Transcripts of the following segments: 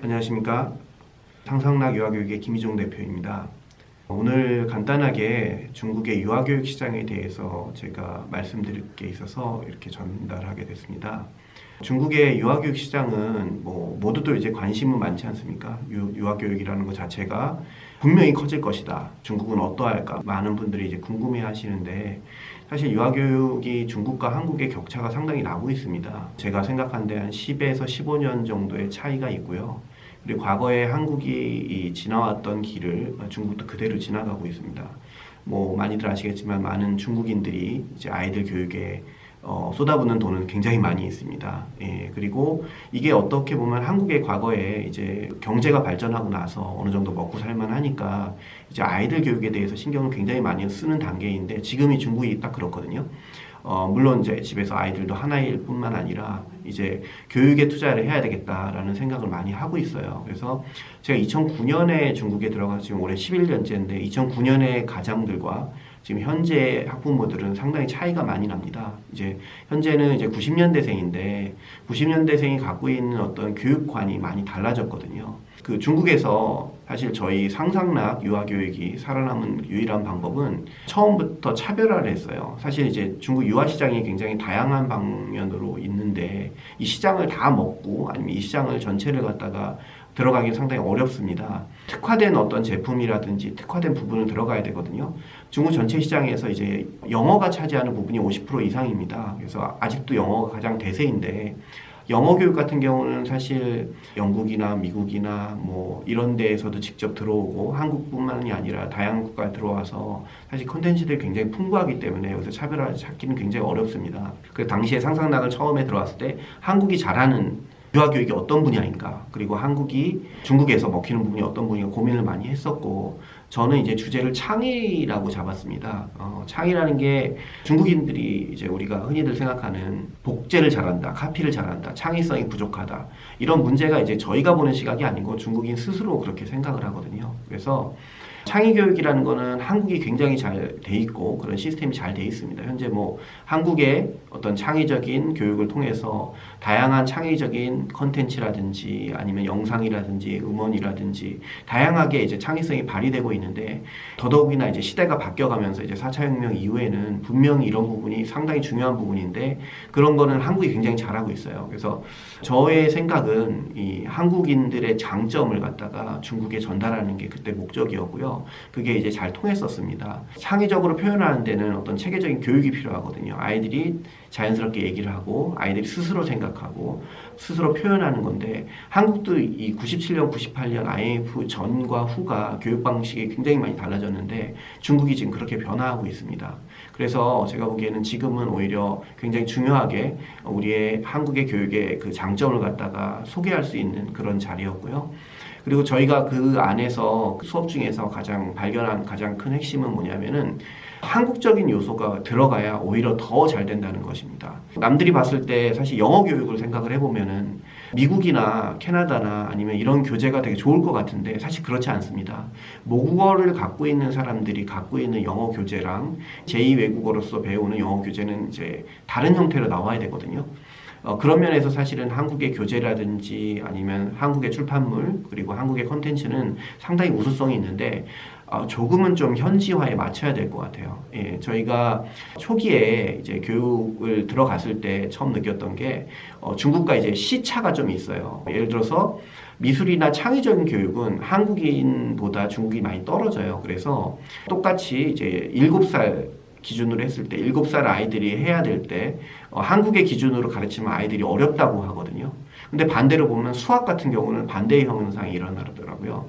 안녕하십니까. 상상락 유아교육의 김희종 대표입니다. 오늘 간단하게 중국의 유아교육 시장에 대해서 제가 말씀드릴 게 있어서 이렇게 전달하게 됐습니다. 중국의 유아교육 시장은 모두들 이제 관심은 많지 않습니까? 유아교육이라는 것 자체가 분명히 커질 것이다. 중국은 어떠할까? 많은 분들이 이제 궁금해 하시는데 사실 유아교육이 중국과 한국의 격차가 상당히 나고 있습니다. 제가 생각하는데 한 10에서 15년 정도의 차이가 있고요. 그리고 과거에 한국이 지나왔던 길을 중국도 그대로 지나가고 있습니다. 많이들 아시겠지만 많은 중국인들이 이제 아이들 교육에 쏟아붓는 돈은 굉장히 많이 있습니다. 그리고 이게 어떻게 보면 한국의 과거에 이제 경제가 발전하고 나서 어느 정도 먹고 살만 하니까 이제 아이들 교육에 대해서 신경을 굉장히 많이 쓰는 단계인데 지금이 중국이 딱 그렇거든요. 물론 이제 집에서 아이들도 하나일 뿐만 아니라 이제 교육에 투자를 해야 되겠다라는 생각을 많이 하고 있어요. 그래서 제가 2009년에 중국에 들어가서 지금 올해 11년째인데 2009년의 가장들과 지금 현재 학부모들은 상당히 차이가 많이 납니다. 이제 현재는 이제 90년대생인데 90년대생이 갖고 있는 어떤 교육관이 많이 달라졌거든요. 그 중국에서 사실 저희 상상락 유아교육이 살아남은 유일한 방법은 처음부터 차별화를 했어요. 사실 이제 중국 유아 시장이 굉장히 다양한 방면으로 있는데 이 시장을 다 먹고 아니면 이 시장을 전체를 갖다가 들어가기 상당히 어렵습니다. 특화된 어떤 제품이라든지 특화된 부분을 들어가야 되거든요. 중국 전체 시장에서 이제 영어가 차지하는 부분이 50% 이상입니다. 그래서 아직도 영어가 가장 대세인데 영어 교육 같은 경우는 사실 영국이나 미국이나 이런 데에서도 직접 들어오고 한국뿐만이 아니라 다양한 국가에 들어와서 사실 콘텐츠들이 굉장히 풍부하기 때문에 여기서 차별화를 찾기는 굉장히 어렵습니다. 그 당시에 상상락을 처음에 들어왔을 때 한국이 잘하는 유아교육이 어떤 분야인가, 그리고 한국이 중국에서 먹히는 부분이 어떤 분야인가 고민을 많이 했었고, 저는 이제 주제를 창의라고 잡았습니다. 창의라는 게 중국인들이 이제 우리가 흔히들 생각하는 복제를 잘한다, 카피를 잘한다, 창의성이 부족하다, 이런 문제가 이제 저희가 보는 시각이 아니고 중국인 스스로 그렇게 생각을 하거든요. 그래서 창의교육이라는 거는 한국이 굉장히 잘 돼 있고 그런 시스템이 잘 돼 있습니다. 현재 한국의 어떤 창의적인 교육을 통해서 다양한 창의적인 컨텐츠라든지 아니면 영상이라든지 음원이라든지 다양하게 이제 창의성이 발휘되고 있는데 더더욱이나 이제 시대가 바뀌어가면서 이제 4차 혁명 이후에는 분명히 이런 부분이 상당히 중요한 부분인데 그런 거는 한국이 굉장히 잘하고 있어요. 그래서 저의 생각은 이 한국인들의 장점을 갖다가 중국에 전달하는 게 그때 목적이었고요. 그게 이제 잘 통했었습니다. 창의적으로 표현하는 데는 어떤 체계적인 교육이 필요하거든요. 아이들이 자연스럽게 얘기를 하고 아이들이 스스로 생각하고 스스로 표현하는 건데 한국도 이 97년, 98년 IMF 전과 후가 교육 방식이 굉장히 많이 달라졌는데 중국이 지금 그렇게 변화하고 있습니다. 그래서 제가 보기에는 지금은 오히려 굉장히 중요하게 우리의 한국의 교육의 그 장점을 갖다가 소개할 수 있는 그런 자리였고요. 그리고 저희가 그 안에서 수업 중에서 발견한 가장 큰 핵심은 뭐냐면은 한국적인 요소가 들어가야 오히려 더 잘 된다는 것입니다. 남들이 봤을 때 사실 영어 교육을 생각을 해보면은 미국이나 캐나다나 아니면 이런 교재가 되게 좋을 것 같은데 사실 그렇지 않습니다. 모국어를 갖고 있는 사람들이 갖고 있는 영어 교재랑 제2외국어로서 배우는 영어 교재는 이제 다른 형태로 나와야 되거든요. 그런 면에서 사실은 한국의 교재라든지 아니면 한국의 출판물 그리고 한국의 컨텐츠는 상당히 우수성이 있는데 조금은 좀 현지화에 맞춰야 될 것 같아요. 저희가 초기에 이제 교육을 들어갔을 때 처음 느꼈던 게 중국과 이제 시차가 좀 있어요. 예를 들어서 미술이나 창의적인 교육은 한국인보다 중국이 많이 떨어져요. 그래서 똑같이 이제 7살 기준으로 했을 때 7살 아이들이 해야 될 때 한국의 기준으로 가르치면 아이들이 어렵다고 하거든요. 근데 반대로 보면 수학 같은 경우는 반대의 현상이 일어나더라고요.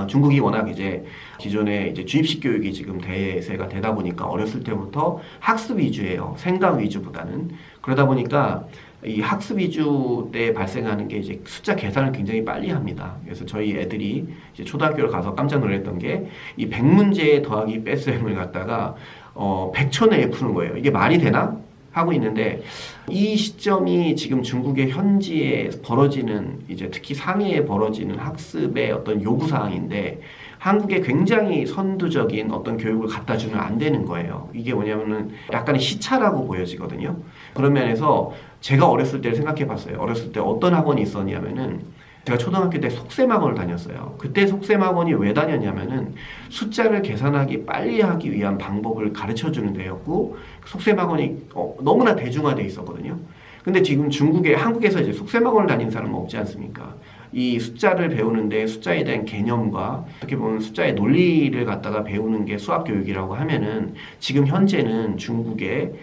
중국이 워낙 이제 기존에 이제 주입식 교육이 지금 대세가 되다 보니까 어렸을 때부터 학습 위주예요. 생각 위주보다는. 그러다 보니까 이 학습 위주 때 발생하는 게 이제 숫자 계산을 굉장히 빨리 합니다. 그래서 저희 애들이 이제 초등학교를 가서 깜짝 놀랐던 게 이 100문제 더하기 뺄셈을 갖다가 100초 내에 푸는 거예요. 이게 말이 되나? 하고 있는데 이 시점이 지금 중국의 현지에 벌어지는 이제 특히 상해에 벌어지는 학습의 어떤 요구사항인데 한국에 굉장히 선두적인 어떤 교육을 갖다 주면 안 되는 거예요. 이게 뭐냐면은 약간의 시차라고 보여지거든요. 그런 면에서 제가 어렸을 때를 생각해 봤어요. 어렸을 때 어떤 학원이 있었냐면은 제가 초등학교 때 속셈학원을 다녔어요. 그때 속셈학원이 왜 다녔냐면은 숫자를 계산하기 빨리 하기 위한 방법을 가르쳐 주는 데였고, 속셈학원이 너무나 대중화되어 있었거든요. 근데 지금 한국에서 이제 속셈학원을 다니는 사람은 없지 않습니까? 이 숫자를 배우는데 숫자에 대한 개념과 어떻게 보면 숫자의 논리를 갖다가 배우는 게 수학 교육이라고 하면은 지금 현재는 중국의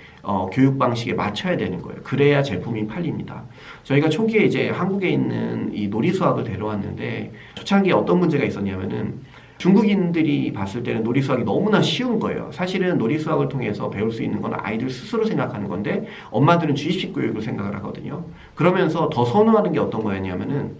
교육 방식에 맞춰야 되는 거예요. 그래야 제품이 팔립니다. 저희가 초기에 이제 한국에 있는 이 놀이 수학을 데려왔는데 초창기에 어떤 문제가 있었냐면은 중국인들이 봤을 때는 놀이 수학이 너무나 쉬운 거예요. 사실은 놀이 수학을 통해서 배울 수 있는 건 아이들 스스로 생각하는 건데 엄마들은 주입식 교육을 생각을 하거든요. 그러면서 더 선호하는 게 어떤 거였냐면은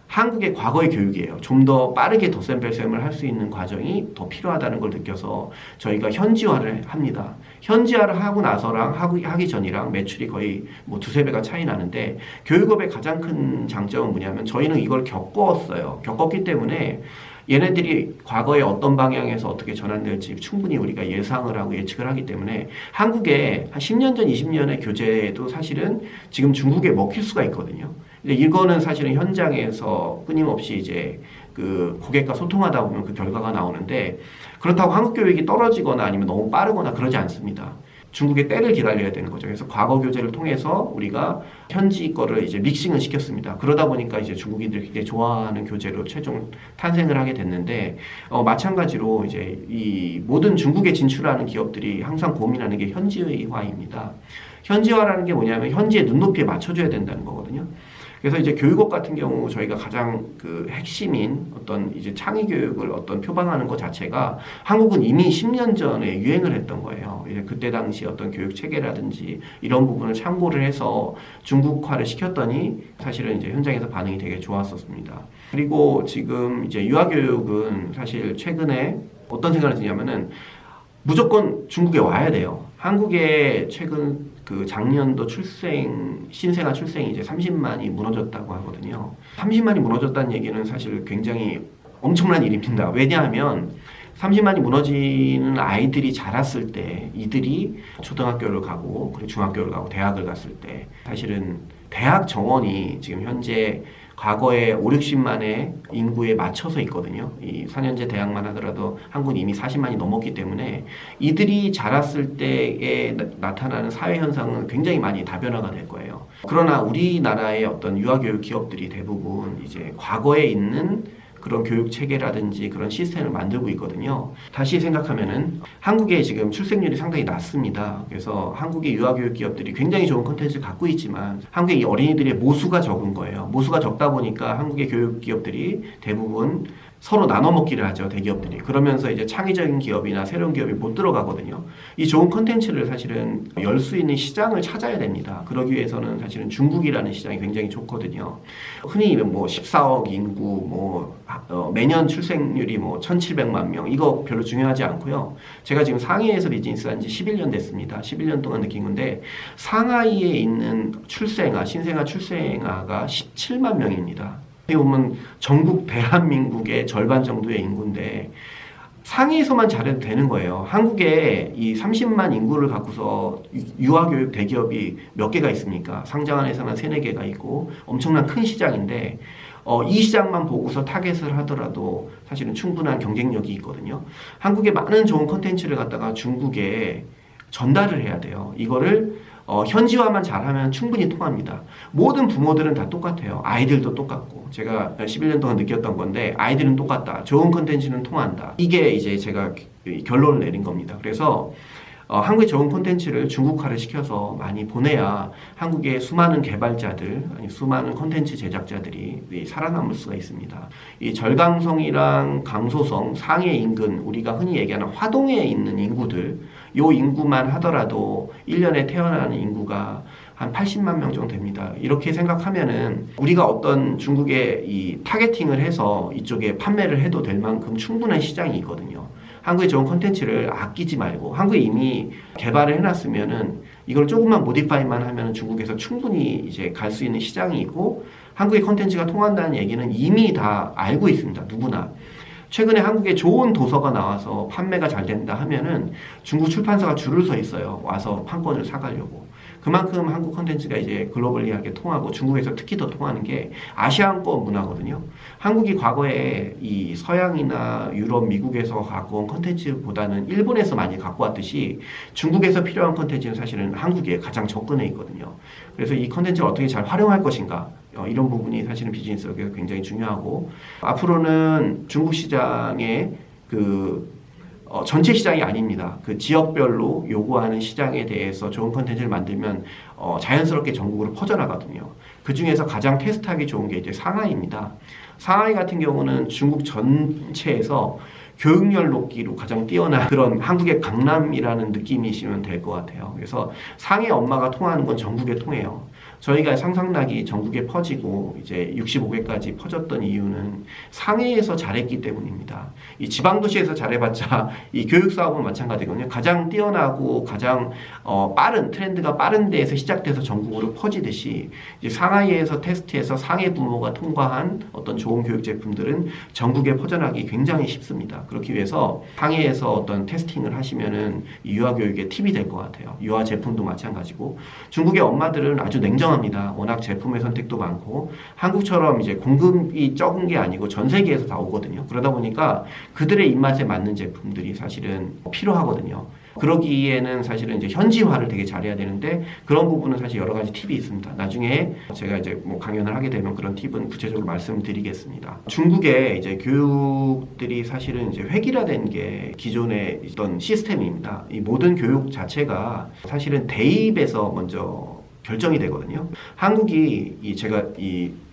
한국의 과거의 교육이에요. 좀 더 빠르게 덧셈뺄셈을 할 수 있는 과정이 더 필요하다는 걸 느껴서 저희가 현지화를 합니다. 현지화를 하고 나서랑 하기 전이랑 매출이 거의 뭐 두세 배가 차이 나는데, 교육업의 가장 큰 장점은 뭐냐면 저희는 이걸 겪었어요. 겪었기 때문에 얘네들이 과거에 어떤 방향에서 어떻게 전환될지 충분히 우리가 예상을 하고 예측을 하기 때문에 한국에 한 10년 전, 20년의 교재도 사실은 지금 중국에 먹힐 수가 있거든요. 이거는 사실은 현장에서 끊임없이 이제 그 고객과 소통하다 보면 그 결과가 나오는데, 그렇다고 한국 교육이 떨어지거나 아니면 너무 빠르거나 그러지 않습니다. 중국의 때를 기다려야 되는 거죠. 그래서 과거 교재를 통해서 우리가 현지 거를 이제 믹싱을 시켰습니다. 그러다 보니까 이제 중국인들이 굉장히 좋아하는 교재로 최종 탄생을 하게 됐는데, 마찬가지로 이제 이 모든 중국에 진출하는 기업들이 항상 고민하는 게 현지화입니다. 현지화라는 게 뭐냐면 현지의 눈높이에 맞춰줘야 된다는 거거든요. 그래서 이제 교육업 같은 경우 저희가 가장 그 핵심인 어떤 이제 창의 교육을 표방하는 것 자체가 한국은 이미 10년 전에 유행을 했던 거예요. 이제 그때 당시 어떤 교육 체계라든지 이런 부분을 참고를 해서 중국화를 시켰더니 사실은 이제 현장에서 반응이 되게 좋았었습니다. 그리고 지금 이제 유아교육은 사실 최근에 어떤 생각을 드냐면은 무조건 중국에 와야 돼요. 한국에 최근 그 작년도 신생아 출생이 이제 30만이 무너졌다고 하거든요. 30만이 무너졌다는 얘기는 사실 굉장히 엄청난 일입니다. 왜냐하면 30만이 무너지는 아이들이 자랐을 때 이들이 초등학교를 가고 그리고 중학교를 가고 대학을 갔을 때 사실은 대학 정원이 지금 현재 과거에 5, 60만의 인구에 맞춰서 있거든요. 이 4년제 대학만 하더라도 한국은 이미 40만이 넘었기 때문에 이들이 자랐을 때에 나타나는 사회 현상은 굉장히 많이 다변화가 될 거예요. 그러나 우리나라의 어떤 유아교육 기업들이 대부분 이제 과거에 있는 그런 교육 체계라든지 그런 시스템을 만들고 있거든요. 다시 생각하면은 한국의 지금 출생률이 상당히 낮습니다. 그래서 한국의 유아교육 기업들이 굉장히 좋은 콘텐츠를 갖고 있지만 한국의 이 어린이들의 모수가 적은 거예요. 모수가 적다 보니까 한국의 교육 기업들이 대부분 서로 나눠 먹기를 하죠, 대기업들이. 그러면서 이제 창의적인 기업이나 새로운 기업이 못 들어가거든요. 이 좋은 콘텐츠를 사실은 열 수 있는 시장을 찾아야 됩니다. 그러기 위해서는 사실은 중국이라는 시장이 굉장히 좋거든요. 흔히 뭐 14억 인구, 매년 출생률이 1,700만 명, 이거 별로 중요하지 않고요. 제가 지금 상해에서 비즈니스 한 지 11년 됐습니다. 11년 동안 느낀 건데, 상하이에 있는 신생아 출생아가 17만 명입니다. 보면 전국 대한민국의 절반 정도의 인구인데 상해에서만 잘해도 되는 거예요. 한국에 이 30만 인구를 갖고서 유아교육 대기업이 몇 개가 있습니까? 상장한 회사는 3, 4개가 있고 엄청난 큰 시장인데 이 시장만 보고서 타겟을 하더라도 사실은 충분한 경쟁력이 있거든요. 한국의 많은 좋은 콘텐츠를 갖다가 중국에 전달을 해야 돼요. 이거를 현지화만 잘하면 충분히 통합니다. 모든 부모들은 다 똑같아요. 아이들도 똑같고. 제가 11년 동안 느꼈던 건데 아이들은 똑같다. 좋은 콘텐츠는 통한다. 이게 이제 제가 결론을 내린 겁니다. 그래서 한국의 좋은 콘텐츠를 중국화를 시켜서 많이 보내야 한국의 수많은 개발자들, 수많은 콘텐츠 제작자들이 살아남을 수가 있습니다. 이 절강성이랑 강소성, 상해 인근, 우리가 흔히 얘기하는 화동에 있는 인구들, 요 인구만 하더라도 1년에 태어나는 인구가 한 80만 명 정도 됩니다. 이렇게 생각하면은 우리가 어떤 중국에 이 타겟팅을 해서 이쪽에 판매를 해도 될 만큼 충분한 시장이 있거든요. 한국의 좋은 콘텐츠를 아끼지 말고, 한국에 이미 개발을 해놨으면은 이걸 조금만 모디파이만 하면은 중국에서 충분히 이제 갈 수 있는 시장이 있고, 한국의 콘텐츠가 통한다는 얘기는 이미 다 알고 있습니다. 누구나. 최근에 한국에 좋은 도서가 나와서 판매가 잘 된다 하면은 중국 출판사가 줄을 서 있어요. 와서 판권을 사가려고. 그만큼 한국 콘텐츠가 이제 글로벌리하게 통하고 중국에서 특히 더 통하는 게 아시아권 문화거든요. 한국이 과거에 이 서양이나 유럽, 미국에서 갖고 온 콘텐츠보다는 일본에서 많이 갖고 왔듯이 중국에서 필요한 콘텐츠는 사실은 한국에 가장 접근해 있거든요. 그래서 이 콘텐츠를 어떻게 잘 활용할 것인가 이런 부분이 사실은 비즈니스력에서 굉장히 중요하고 앞으로는 중국 시장의 전체 시장이 아닙니다. 그 지역별로 요구하는 시장에 대해서 좋은 콘텐츠를 만들면 자연스럽게 전국으로 퍼져나가거든요. 그 중에서 가장 테스트하기 좋은 게 이제 상하이입니다. 상하이 같은 경우는 중국 전체에서 교육열 높기로 가장 뛰어난 그런 한국의 강남이라는 느낌이시면 될 것 같아요. 그래서 상해 엄마가 통하는 건 전국에 통해요. 저희가 상상락이 전국에 퍼지고 이제 65개까지 퍼졌던 이유는 상해에서 잘했기 때문입니다. 이 지방도시에서 잘해봤자 이 교육 사업은 마찬가지거든요. 가장 뛰어나고 가장 빠른 트렌드가 빠른 데에서 시작돼서 전국으로 퍼지듯이 이제 상하이에서 테스트해서 상해 부모가 통과한 어떤 좋은 교육 제품들은 전국에 퍼져나기 굉장히 쉽습니다. 그렇기 위해서 상해에서 어떤 테스팅을 하시면은 유아 교육의 팁이 될 것 같아요. 유아 제품도 마찬가지고 중국의 엄마들은 아주 냉정합니다. 워낙 제품의 선택도 많고 한국처럼 이제 공급이 적은 게 아니고 전 세계에서 다 오거든요. 그러다 보니까 그들의 입맛에 맞는 제품들이 사실은 필요하거든요. 그러기에는 사실은 이제 현지화를 되게 잘해야 되는데 그런 부분은 사실 여러 가지 팁이 있습니다. 나중에 제가 이제 뭐 강연을 하게 되면 그런 팁은 구체적으로 말씀드리겠습니다. 중국의 이제 교육들이 사실은 이제 획일화된 게 기존에 있던 시스템입니다. 이 모든 교육 자체가 사실은 대입에서 먼저 결정이 되거든요. 한국이 제가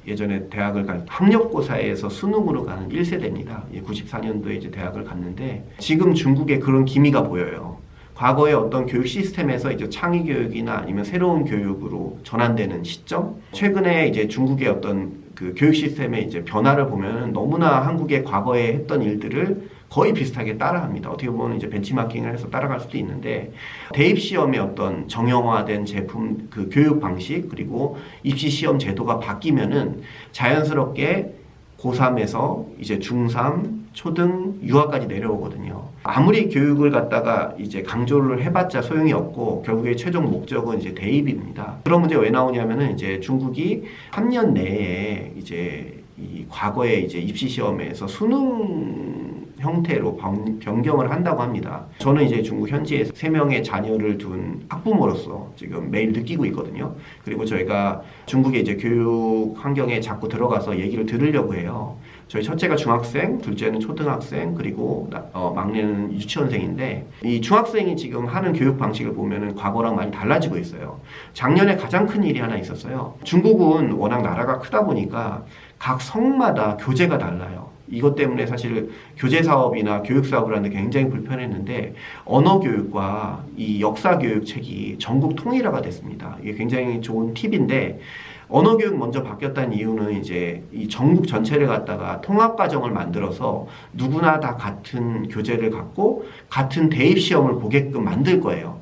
예전에 대학을 갈 학력고사에서 수능으로 가는 1세대입니다. 94년도에 이제 대학을 갔는데 지금 중국에 그런 기미가 보여요. 과거의 어떤 교육 시스템에서 이제 창의 교육이나 아니면 새로운 교육으로 전환되는 시점. 최근에 이제 중국의 어떤 그 교육 시스템의 이제 변화를 보면 너무나 한국의 과거에 했던 일들을 거의 비슷하게 따라합니다. 어떻게 보면 이제 벤치마킹을 해서 따라갈 수도 있는데 대입 시험의 어떤 정형화된 제품 그 교육 방식 그리고 입시 시험 제도가 바뀌면은 자연스럽게 고3에서 이제 중3, 초등, 유아까지 내려오거든요. 아무리 교육을 갖다가 이제 강조를 해봤자 소용이 없고 결국에 최종 목적은 이제 대입입니다. 그런 문제가 왜 나오냐면은 이제 중국이 3년 내에 이제 이 과거에 이제 입시 시험에서 수능 형태로 변경을 한다고 합니다. 저는 이제 중국 현지에 3명의 자녀를 둔 학부모로서 지금 매일 느끼고 있거든요. 그리고 저희가 중국의 이제 교육 환경에 자꾸 들어가서 얘기를 들으려고 해요. 저희 첫째가 중학생, 둘째는 초등학생, 그리고 막내는 유치원생인데 이 중학생이 지금 하는 교육 방식을 보면은 과거랑 많이 달라지고 있어요. 작년에 가장 큰 일이 하나 있었어요. 중국은 워낙 나라가 크다 보니까 각 성마다 교재가 달라요. 이것 때문에 사실 교재 사업이나 교육 사업을 하는데 굉장히 불편했는데 언어 교육과 이 역사 교육 책이 전국 통일화가 됐습니다. 이게 굉장히 좋은 팁인데 언어 교육 먼저 바뀌었다는 이유는 이제 이 전국 전체를 갖다가 통합 과정을 만들어서 누구나 다 같은 교재를 갖고 같은 대입 시험을 보게끔 만들 거예요.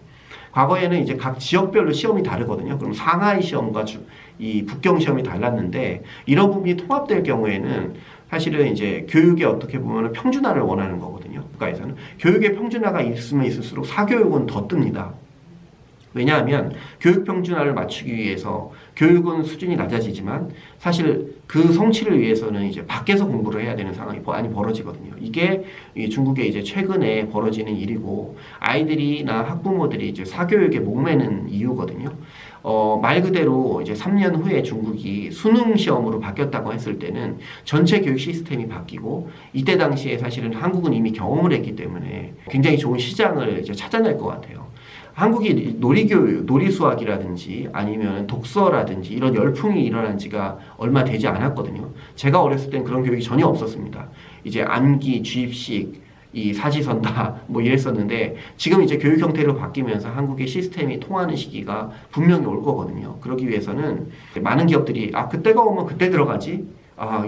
과거에는 이제 각 지역별로 시험이 다르거든요. 그럼 상하이 시험과 이 북경 시험이 달랐는데 이런 부분이 통합될 경우에는 사실은 이제 교육에 어떻게 보면 평준화를 원하는 거거든요. 국가에서는 교육의 평준화가 있으면 있을수록 사교육은 더 뜹니다. 왜냐하면 교육 평준화를 맞추기 위해서 교육은 수준이 낮아지지만 사실 그 성취를 위해서는 이제 밖에서 공부를 해야 되는 상황이 많이 벌어지거든요. 이게 중국에 이제 최근에 벌어지는 일이고 아이들이나 학부모들이 이제 사교육에 목매는 이유거든요. 말 그대로 이제 3년 후에 중국이 수능 시험으로 바뀌었다고 했을 때는 전체 교육 시스템이 바뀌고 이때 당시에 사실은 한국은 이미 경험을 했기 때문에 굉장히 좋은 시장을 이제 찾아낼 것 같아요. 한국이 놀이교육, 놀이수학이라든지 아니면 독서라든지 이런 열풍이 일어난 지가 얼마 되지 않았거든요. 제가 어렸을 땐 그런 교육이 전혀 없었습니다. 이제 암기, 주입식, 이 사지선다 뭐 이랬었는데 지금 이제 교육 형태로 바뀌면서 한국의 시스템이 통하는 시기가 분명히 올 거거든요. 그러기 위해서는 많은 기업들이 그때가 오면 그때 들어가지?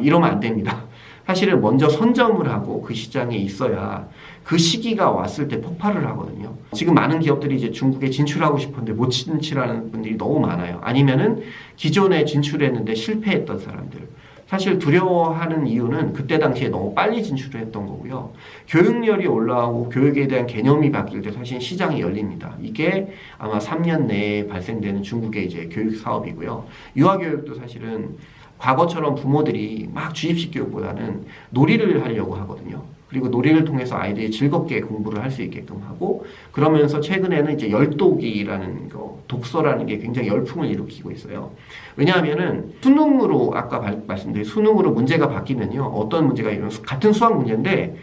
이러면 안 됩니다. 사실은 먼저 선점을 하고 그 시장에 있어야 그 시기가 왔을 때 폭발을 하거든요. 지금 많은 기업들이 이제 중국에 진출하고 싶은데 못 진출하는 분들이 너무 많아요. 아니면은 기존에 진출했는데 실패했던 사람들. 사실 두려워하는 이유는 그때 당시에 너무 빨리 진출을 했던 거고요. 교육열이 올라오고 교육에 대한 개념이 바뀔 때 사실 시장이 열립니다. 이게 아마 3년 내에 발생되는 중국의 이제 교육 사업이고요. 유아교육도 사실은 과거처럼 부모들이 막 주입식 교육보다는 놀이를 하려고 하거든요. 그리고 놀이를 통해서 아이들이 즐겁게 공부를 할 수 있게끔 하고, 그러면서 최근에는 이제 열독이라는 거, 독서라는 게 굉장히 열풍을 일으키고 있어요. 왜냐하면은 수능으로 아까 말씀드린 수능으로 문제가 바뀌면요, 어떤 문제가 이런 같은 수학 문제인데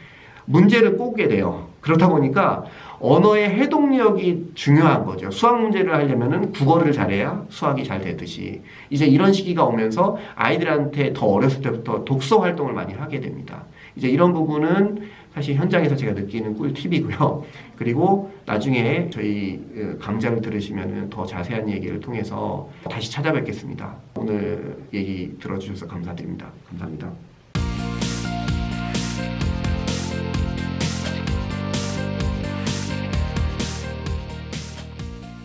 문제를 꼬게 돼요. 그러다 보니까 언어의 해독력이 중요한 거죠. 수학 문제를 하려면은 국어를 잘해야 수학이 잘 되듯이 이제 이런 시기가 오면서 아이들한테 더 어렸을 때부터 독서 활동을 많이 하게 됩니다. 이제 이런 부분은 사실 현장에서 제가 느끼는 꿀팁이고요. 그리고 나중에 저희 강좌를 들으시면 더 자세한 얘기를 통해서 다시 찾아뵙겠습니다. 오늘 얘기 들어주셔서 감사드립니다. 감사합니다.